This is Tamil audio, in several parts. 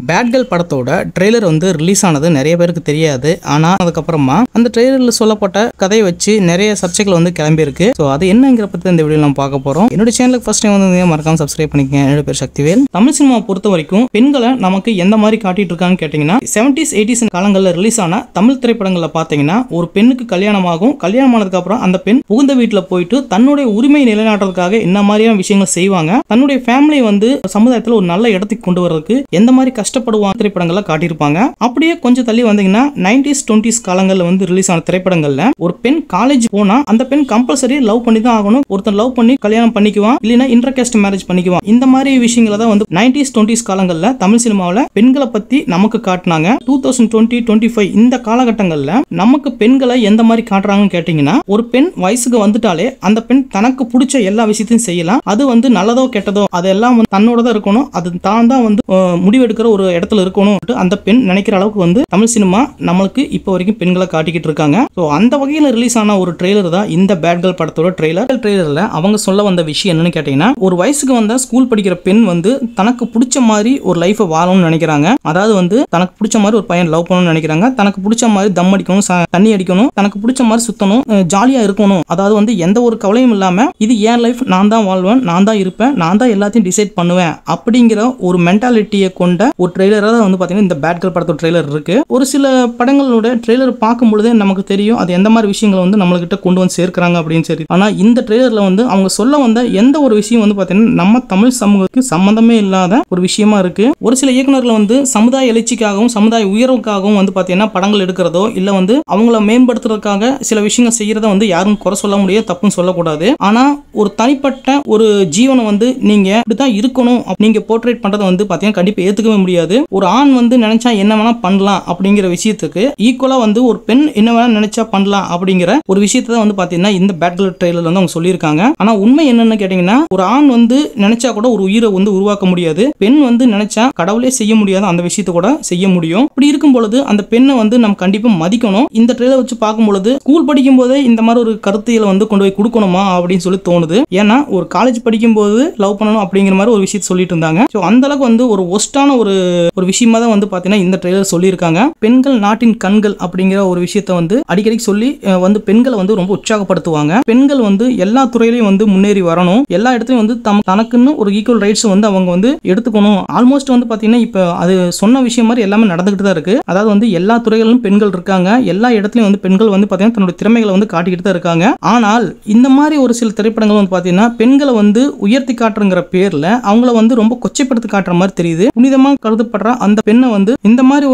பேட் கேர்ள் படத்தோட ட்ரெய்லர் வந்து ரிலீஸ் ஆனது நிறைய பேருக்கு தெரியாது. ஆனா அதுக்கப்புறமா அந்த ட்ரெய்லர்ல சொல்லப்பட்ட கதையை வச்சு நிறைய சர்ச்சைகள் வந்து கிளம்பியிருக்கு. ஸோ அது என்னங்கிற பத்தி இந்த வீடியோ நம்ம பார்க்க போறோம். என்னோட சேனலுக்கு ஃபர்ஸ்ட் டைம் வந்து மறக்காம சப்ஸ்கிரைப் பண்ணிக்கங்க. என்னோட பேர் சக்திவேல். தமிழ் சினிமா பொறுத்த வரைக்கும் பெண்களை நமக்கு எந்த மாதிரி காட்டிட்டு இருக்காங்கன்னு கேட்டீங்கன்னா 70s 80s காலங்களில் ரிலீஸ் ஆன தமிழ் திரைப்படங்களில் பார்த்தீங்கன்னா ஒரு பெண்ணுக்கு கல்யாணமாகும். கல்யாணம் ஆனதுக்கு அப்புறம் அந்த பெண் புகுந்த வீட்டில் போயிட்டு தன்னுடைய உரிமை நிலைநாட்டுறதுக்காக என்ன மாதிரியான விஷயங்கள் செய்வாங்க, தன்னுடைய ஃபேமிலி வந்து சமுதாயத்தில் ஒரு நல்ல இடத்துக்கு கொண்டு வரதுக்கு எந்த மாதிரி கஷ்டப்படுவாங்க திரைப்படங்கள்ல காட்டியிருப்பாங்க. அப்படியே கொஞ்சம் தள்ளி வந்தீங்கன்னா 90s 20s காலங்களில் வந்து ரிலீஸ் ஆன திரைப்படங்கள்ல ஒரு பெண் காலேஜ் போனா அந்த பெண் கம்பல்சரி லவ் பண்ணி தான் ஆகணும். ஒருத்தன் லவ் பண்ணி கல்யாணம் பண்ணிக்குவான், இல்லைன்னா இன்டர்காஸ்ட் மேரேஜ் பண்ணிக்குவான். இந்த மாதிரி விஷயங்களை தான் வந்து 90s 20s காலங்களில் தமிழ் சினிமாவில் பெண்களை பத்தி நமக்கு காட்டினாங்க. 2020 25 இந்த காலகட்டங்களில் நமக்கு பெண்களை எந்த மாதிரி காட்டுறாங்கன்னு கேட்டீங்கன்னா, ஒரு பெண் வயசுக்கு வந்துட்டாலே அந்த பெண் தனக்கு பிடிச்ச எல்லா விஷயத்தையும் செய்யலாம். அது வந்து நல்லதோ கெட்டதோ அதெல்லாம் வந்து தன்னோட தான் இருக்கணும். அது தான் தான் வந்து முடிவெடுக்கிற ஒரு இடத்துல இருக்கணும். அந்த பெண் நினைக்கிற அளவுக்கு வந்து தமிழ் சினிமா நம்மளுக்கு இப்போ வரைக்கும் பெண்களை காட்டிக்கிட்டு இருக்காங்க. ஸோ அந்த வகையில் ரிலீஸ் ஆன ஒரு ட்ரெய்லர் தான் இந்த பேட் கேர்ள் படத்தோட ட்ரெய்லர்ல அவங்க சொல்ல வந்த விஷயம் என்னன்னு கேட்டீங்கன்னா, ஒரு வயசுக்கு வந்த ஸ்கூல் படிக்கிற பெண் வந்து தனக்கு பிடிச்ச மாதிரி ஒரு லைஃபை வாழணும்னு நினைக்கிறாங்க. அதாவது வந்து தனக்கு பிடிச்ச மாதிரி ஒரு பையன் லவ் பண்ணணும்னு நினைக்கிறாங்க. தனக்கு பிடிச்ச மாதிரி தம் அடிக்கணும், தண்ணி அடிக்கணும், தனக்கு பிடிச்ச மாதிரி சுத்தணும், ஜாலியா இருக்கணும். அதாவது வந்து எந்த ஒரு கவலையும் இல்லாம இது ஏன் லைஃப், நான் தான் வாழ்வேன், நான் தான் இருப்பேன், நான் தான் எல்லாத்தையும் டிசைட் பண்ணுவேன் அப்படிங்கிற ஒரு மென்டாலிட்டியை கொண்ட ஒரு ட்ரெய்லரா தான் வந்து பாத்தீங்கன்னா இந்த பேட் கேர்ள் படத்தோட ட்ரெய்லர் இருக்கு. ஒரு சில படங்களோட ட்ரெய்லர் பார்க்கும் பொழுதே நமக்கு தெரியும் அது எந்த மாதிரி விஷயங்களை வந்து நம்மகிட்ட கொண்டு வந்து சேர்க்கிறாங்க அப்படின்னு சரி. ஆனா இந்த ட்ரெய்லர்ல வந்து அவங்க சொல்ல வந்த எந்த ஒரு விஷயம் வந்து பாத்தீங்கன்னா நம்ம தமிழ் சமூகத்துக்கு சம்பந்தமே இல்லாத ஒரு விஷயமா இருக்கு. ஒரு சில இயக்குநர்கள் வந்து சமுதாய எழுச்சிக்காகவும் சமுதாய உயர்வுக்காகவும் வந்து பாத்தீங்கன்னா படங்கள் எடுக்கிறதோ இல்ல வந்து அவங்கள மேம்படுத்துறதுக்காக சில விஷயங்கள் செய்யறத வந்து யாரும் குறை சொல்ல முடியாது, தப்புன்னு சொல்லக்கூடாது. ஆனா ஒரு தனிப்பட்ட ஒரு ஜீவனை வந்து நீங்க இப்படிதான் இருக்கணும் நீங்க போர்ட்ரேட் பண்றதை வந்து பாத்தீங்கன்னா கண்டிப்பா ஏத்துக்கவே முடியாது. ஒரு ஆண் வந்து நினைச்சா என்ன வேணா பண்ணலாம் அப்படிங்கிற விஷயத்துக்கு ஈக்குவலா வந்து ஒரு பெண் என்ன வேணா நினைச்சா பண்ணலாம் அப்படிங்கிற ஒரு விஷயத்தை தான் வந்து பாத்தீங்கன்னா இந்த பேட் கேர்ள் ட்ரெய்லர்ல வந்து அவங்க சொல்லியிருக்காங்க. ஆனா உண்மை என்னன்னு கேட்டீங்கன்னா, ஒரு ஆண் வந்து நினைச்சா கூட ஒரு உயிரை வந்து உருவாக்க முடியாது. பெண் வந்து நினைச்சா கடவுளே செய்ய முடியாது அந்த விஷயத்தை கூட செய்ய முடியும். இப்படி இருக்கும் பொழுது அந்த பெண்ணை வந்து நம்ம கண்டிப்பா மதிக்கணும். இந்த ட்ரெய்லர் வச்சு பார்க்கும் பொழுது ஸ்கூல் படிக்கும் போதே இந்த மாதிரி ஒரு கருத்தியலை வந்து கொண்டு போய் கொடுக்கணுமா அப்படின்னு சொல்லி தோணுது. ஏன்னா ஒரு காலேஜ் படிக்கும் போது லவ் பண்ணணும் அப்படிங்கிற மாதிரி ஒரு விஷயத்தை சொல்லிட்டு இருந்தாங்க. ஸோ அந்த அளவுக்கு வந்து ஒரு ஒஸ்டான ஒரு விஷயமா தான் வந்து பாத்தீங்கன்னா இந்த ட்ரெய்லர் சொல்லியிருக்காங்க. பெண்கள் நாட்டின் கண்கள் அப்படிங்கிற ஒரு விஷயத்தை வந்து அடிக்கடி சொல்லி வந்து பெண்களை வந்து ரொம்ப உற்சாகப்படுத்துவாங்க. பெண்கள் வந்து எல்லா துறையிலையும் வந்து முன்னேறி வரணும், எல்லா இடத்துலையும் வந்து தனக்குன்னு ஒரு ஈக்குவல் ரைட்ஸ் வந்து அவங்க வந்து எடுத்துக்கணும். ஆல்மோஸ்ட் வந்து பாத்தீங்கன்னா இப்ப அது சொன்ன விஷயம் மாதிரி எல்லாமே நடந்துகிட்டு தான் இருக்கு. அதாவது வந்து எல்லா துறைகளிலும் பெண்கள் இருக்காங்க, எல்லா இடத்துலையும் வந்து பெண்கள் வந்து பாத்தீங்கன்னா தன்னோட திறமைகளை வந்து காட்டிக்கிட்டு தான் இருக்காங்க. ஆனால் இந்த மாதிரி ஒரு சில திரைப்படங்கள் வந்து பாத்தீங்கன்னா பெண்களை வந்து உயர்த்தி காட்டுங்கிற பேர்ல அவங்கள வந்து ரொம்ப கொச்சைப்படுத்தி காட்டுற மாதிரி தெரியுது. புனிதமா கருதப்படுற அந்த பெண்ணை வந்து இந்த மாதிரி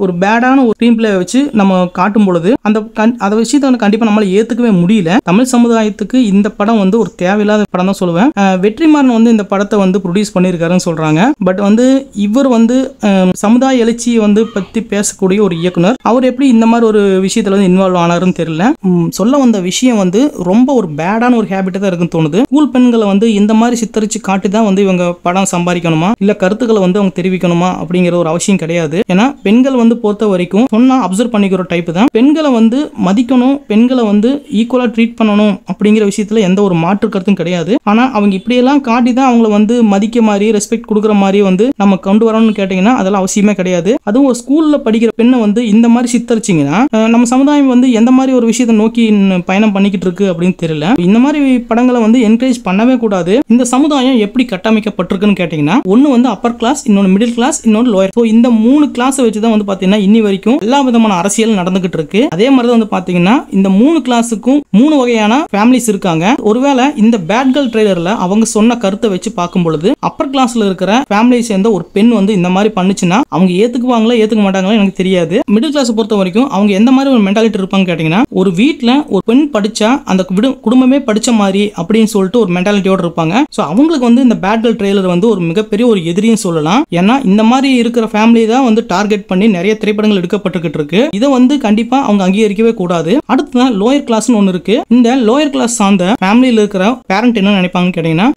ஒரு பேடான ஒரு ஸ்கிரீன் பிளே வச்சு நம்ம காட்டும் பொழுது அந்த விஷயத்தை வந்து கண்டிப்பா நம்மளால ஏத்துக்கவே முடியல. தமிழ் சமுதாயத்துக்கு இந்த படம் வந்து ஒரு தேவையில்லாத படம் தான் சொல்லுவேன். வெற்றிமாறன் வந்து இந்த படத்தை வந்து ப்ரொடியூஸ் பண்ணியிருக்காருன்னு சொல்றாங்க. பட் வந்து இவர் வந்து சமுதாய எழுச்சியை வந்து பத்தி பேசக்கூடிய ஒரு இயக்குனர். அவர் எப்படி இந்த மாதிரி ஒரு விஷயத்துல வந்து இன்வால்வ் ஆனாருன்னு தெரியல. சொல்ல வந்த விஷயம் வந்து ரொம்ப ஒரு பேடான ஒரு ஹேபிட்டா தான் இருக்குன்னு தோணுது. ஸ்கூல் பெண்களை வந்து இந்த மாதிரி சித்தரிச்சு காட்டி தான் வந்து இவங்க படம் சம்பாதிக்கணுமா இல்ல கருத்துக்களை வந்து அவங்க தெரிவிக்கணுமா அப்படிங்கிற ஒரு அவசியம் கிடையாது. ஏன்னா பெண்கள் வந்து பொறுத்த வரைக்கும் சொன்னா அப்சர்வ் பண்ணிக்கிற டைப் தான். பெண்களை வந்து மதிக்கணும், பெண்களை வந்து ஈக்குவலா ட்ரீட் பண்ணணும் அப்படிங்கிற விஷயத்துல எந்த ஒரு மாற்று கருத்தும் கிடையாது. ஆனா அவங்க இப்படியெல்லாம் காட்டி தான் அவங்களை வந்து மதிக்க மாதிரி ரெஸ்பெக்ட் கொடுக்குற மாதிரி வந்து நம்ம கொண்டு வரணும்னு கேட்டீங்கன்னா அதெல்லாம் அவசியமே கிடையாது. அதுவும் ஒரு ஸ்கூல்ல படிக்கிற பெண்ணை வந்து இந்த மாதிரி சித்தரிச்சிங்கன்னா நம்ம சமுதாயம் வந்து எந்த மாதிரி ஒரு விஷயத்தை நோக்கி பயணம் பண்ணிக்கிட்டு இருக்கு அப்படின்னு தெரியல. இந்த மாதிரி படங்களை வந்து என்கரேஜ் பண்ணவே கூடாது. இந்த சமுதாயம் எப்படி கட்டமைக்கப்பட்டிருக்குன்னு கேட்டீங்கன்னா, ஒன்னு வந்து அப்பர் கிளாஸ், இன்னொன்னு மிடில் கிளாஸ், இன்னொன்னு லோயர். ஸோ இந்த 3 கிளாஸை வச்சு தான் வந்து பாத்தீங்கன்னா இன்னி வரைக்கும் எல்லா விதமான அரசியல் நடந்துகிட்டு இருக்கு. அதே மாதிரி தான் வந்து பாத்தீங்கன்னா இந்த 3 கிளாஸுக்கும் 3 வகையான ஃபேமிலிஸ் இருக்காங்க. ஒருவேளை இந்த பேட் கேர்ள் ட்ரெய்லர்ல அவங்க சொன்ன கருத்தை வச்சு பார்க்கும் பொழுது அப்பர் கிளாஸ்ல இருக்கிற ஃபேமிலியை சேர்ந்த ஒரு பெண் வந்து இந்த மாதிரி பண்ணுச்சுன்னா அவங்க ஏத்துக்குவாங்களா ஏத்துக்க மாட்டாங்களா எனக்கு தெரியாது. மிடில் கிளாஸ் பொறுத்த வரைக்கும் அவங்க எந்த மாதிரி ஒரு மென்டாலிட்டி இருப்பாங்க கேட்டீங்கன்னா, ஒரு வீட்டுல ஒரு பெண் படிச்சா அந்த குடும்பமே படிச்ச மாதிரி அப்படின்னு சொல்லிட்டு ஒரு மென்டாலிட்டியோட இருப்பாங்க. ஸோ அவங்களுக்கு வந்து இந்த பேட் கேர்ள் ட்ரெய்லர் வந்து ஒரு மிகப்பெரிய ஒரு எதிரின்னு சொல்லலாம். ஏன்னா இந்த மாதிரி இருக்கிற ஃபேமிலி தான் வந்து டார்கெட் பண்ணி நிறைய திரைப்படங்கள் எடுக்கப்பட்டுக்கிட்டு இருக்கு. இதை வந்து கண்டிப்பா அவங்க அங்கீகரிக்கவே கூடாது. அடுத்ததான் லோயர் கிளாஸ்னு ஒன்று இருக்கு. இந்த லோயர் கிளாஸ் சார்ந்த ஃபேமிலியில் இருக்கிற பேரண்ட் என்ன நினைப்பாங்கன்னு கேட்டீங்கன்னா,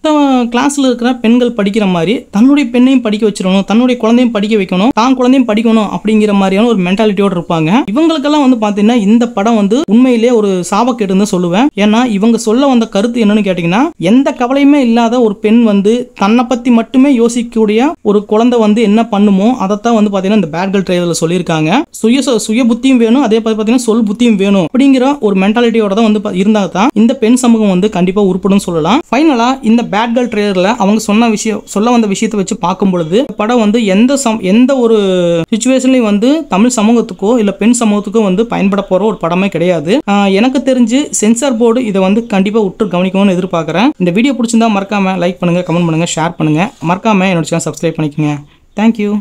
கிளாஸ்ல இருக்கிற பெண்கள் படிக்கிற மாதிரி தன்னுடைய பெண்ணையும் படிக்க வச்சிடணும், தன்னுடைய குழந்தையும் படிக்க வைக்கணும், தான் குழந்தையும் படிக்கணும் அப்படிங்கிற மாதிரியான ஒரு மென்டாலிட்டியோட இருப்பாங்க. இவங்களுக்கெல்லாம் வந்து பாத்தீங்கன்னா இந்த படம் வந்து உண்மையிலேயே ஒரு சாபக்கேடுன்னு சொல்லுவேன். ஏன்னா இவங்க சொல்ல வந்த கருத்து என்னன்னு கேட்டீங்கன்னா, எந்த கவலையுமே இல்லாத ஒரு பெண் வந்து தன்னை பத்தி மட்டுமே யோசிக்கக்கூடிய ஒரு குழந்தை வந்து என்ன பண்ணுமோ அதைத்தான் வந்து பாத்தீங்கன்னா இந்த பேட் கேர்ள் ட்ரெய்லர்ல சொல்லியிருக்காங்க. சுய புத்தியும் வேணும், அதே பாத்தீங்கன்னா சொல் புத்தியும் வேணும் அப்படிங்கிற ஒரு மென்டாலிட்டியோட தான் வந்து இருந்தா தான் இந்த பெண் சமூகம் வந்து கண்டிப்பா உருப்படும் சொல்லலாம். ஃபைனலா இந்த பேட் கேர்ள் ட்ரெய்லர்ல அவங்க சொல்ல வந்த விஷயத்தை வச்சு பார்க்கும் பொழுது படம் வந்து எந்த ஒரு சிச்சுவேஷன்லயும் வந்து தமிழ் சமூகத்துக்கோ இல்ல பெண் சமூகத்துக்கோ வந்து பயன்பட போற ஒரு படமே கிடையாது. எனக்கு தெரிஞ்சு சென்சார் போர்டு இதை வந்து கண்டிப்பா உற்று கவனிக்கணும்னு எதிர்பார்க்கிறேன். இந்த வீடியோ பிடிச்சிருந்தா மறக்காம லைக் பண்ணுங்க, கமெண்ட் பண்ணுங்க, ஷேர் பண்ணுங்க. மறக்காம என்னோட சேனல் சப்ஸ்கிரைப் பண்ணிக்கோங்க. தேங்க்யூ.